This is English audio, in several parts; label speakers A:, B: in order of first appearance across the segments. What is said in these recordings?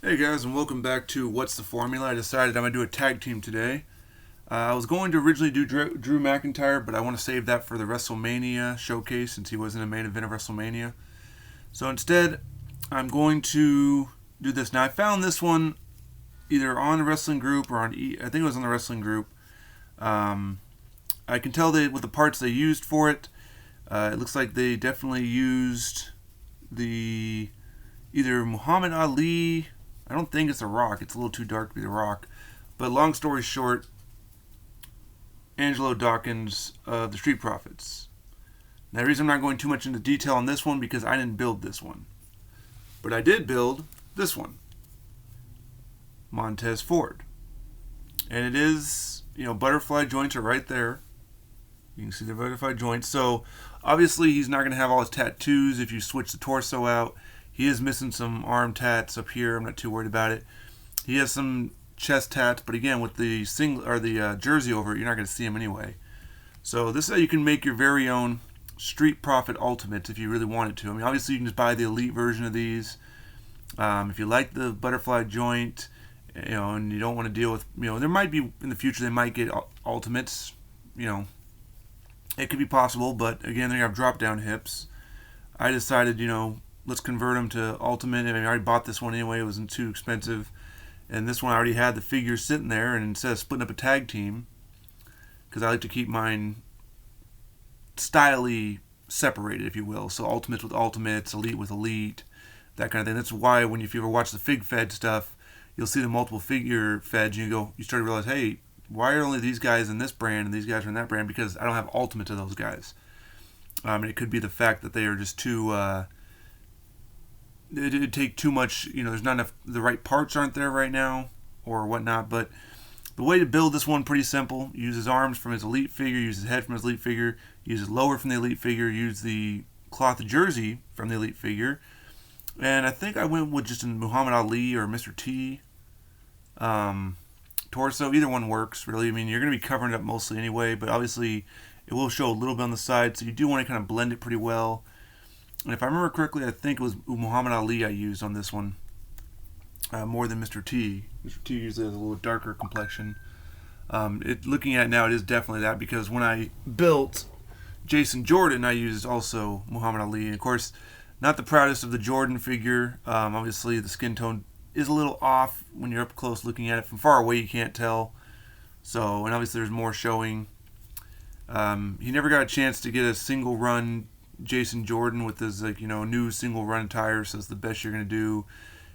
A: Hey guys, and welcome back to What's the Formula. I decided I'm going to do a tag team today. I was going to originally do Drew McIntyre, but I want to save that for the WrestleMania showcase since he wasn't a main event of WrestleMania. So instead, I'm going to do this. Now, I found this one either on the wrestling group or I think it was on the wrestling group. I can tell with the parts they used for it. It looks like they definitely used the either Muhammad Ali. I don't think it's The Rock. It's a little too dark to be The Rock. But long story short, Angelo Dawkins of the Street Profits. Now, the reason I'm not going too much into detail on this one because I didn't build this one. But I did build this one. Montez Ford. And it is, butterfly joints are right there. You can see the butterfly joints. So, obviously, he's not going to have all his tattoos if you switch the torso out. He is missing some arm tats up here. I'm not too worried about it. He has some chest tats, but again, with the jersey over it, you're not going to see him anyway. So this is how you can make your very own Street Profit Ultimates if you really wanted to. I mean, obviously you can just buy the elite version of these. If you like the butterfly joint, and you don't want to deal with, there might be in the future they might get ultimates. It could be possible, but again, they have drop-down hips. I decided, let's convert them to Ultimate. I mean, I already bought this one anyway. It wasn't too expensive. And this one I already had the figures sitting there. And instead of splitting up a tag team, because I like to keep mine stylely separated, if you will. So Ultimates with Ultimates, Elite with Elite, that kind of thing. That's why if you ever watch the Fig Fed stuff, you'll see the multiple figure feds. And you start to realize, hey, why are only these guys in this brand and these guys are in that brand? Because I don't have Ultimate to those guys. And it could be the fact that they are just too... it'd take too much, there's not enough, the right parts aren't there right now or whatnot. But the way to build this one, pretty simple. Use his arms from his elite figure, use his head from his elite figure, use his lower from the elite figure, use the cloth jersey from the elite figure. And I think I went with just a Muhammad Ali or Mr. T torso. Either one works, really. I mean, you're going to be covering it up mostly anyway, but obviously it will show a little bit on the side, so you do want to kind of blend it pretty well. And if I remember correctly, I think it was Muhammad Ali I used on this one more than Mr. T. Mr. T usually has a little darker complexion. Looking at it now, it is definitely that, because when I built Jason Jordan, I used also Muhammad Ali. And of course, not the proudest of the Jordan figure. Obviously, the skin tone is a little off when you're up close looking at it. From far away, you can't tell. So, and obviously there's more showing. He never got a chance to get a single run Jason Jordan with his new single run attire, so it's the best you're going to do.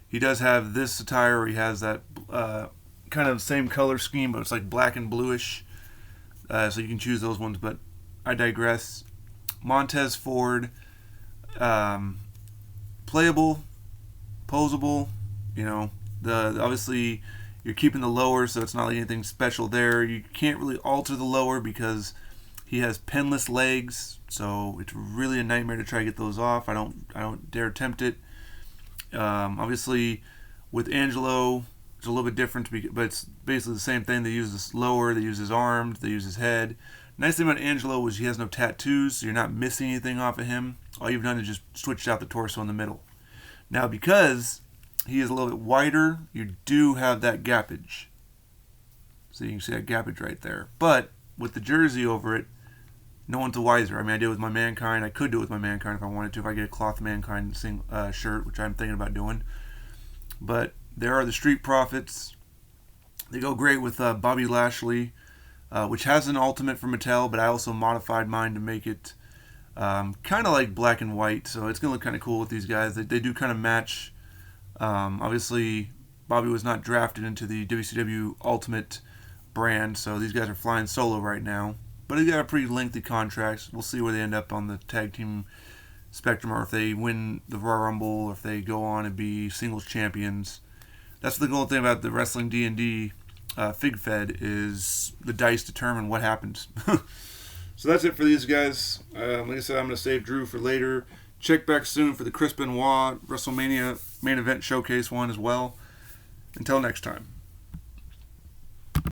A: He does have this attire where he has that kind of same color scheme, but it's like black and bluish, so you can choose those ones, but I digress. Montez Ford, playable, posable, obviously you're keeping the lower, so it's not like anything special there. You can't really alter the lower because he has penless legs, so it's really a nightmare to try to get those off. I don't dare attempt it. Obviously, with Angelo, it's a little bit different, but it's basically the same thing. They use this lower, they use his arms, they use his head. Nice thing about Angelo was he has no tattoos, so you're not missing anything off of him. All you've done is just switched out the torso in the middle. Now, because he is a little bit wider, you do have that gappage. So you can see that gappage right there. But with the jersey over it, no one's the wiser. I mean, I did it with my Mankind. I could do it with my Mankind if I wanted to, if I get a cloth Mankind shirt, which I'm thinking about doing. But there are the Street Profits. They go great with Bobby Lashley, which has an Ultimate from Mattel, but I also modified mine to make it kind of like black and white. So it's going to look kind of cool with these guys. They do kind of match. Obviously, Bobby was not drafted into the WCW Ultimate brand, so these guys are flying solo right now. But they got a pretty lengthy contract. We'll see where they end up on the tag team spectrum, or if they win the Royal Rumble, or if they go on and be singles champions. That's the cool thing about the Wrestling D&D Fig Fed, is the dice determine what happens. So that's it for these guys. Like I said, I'm going to save Drew for later. Check back soon for the Chris Benoit WrestleMania main event showcase one as well. Until next time.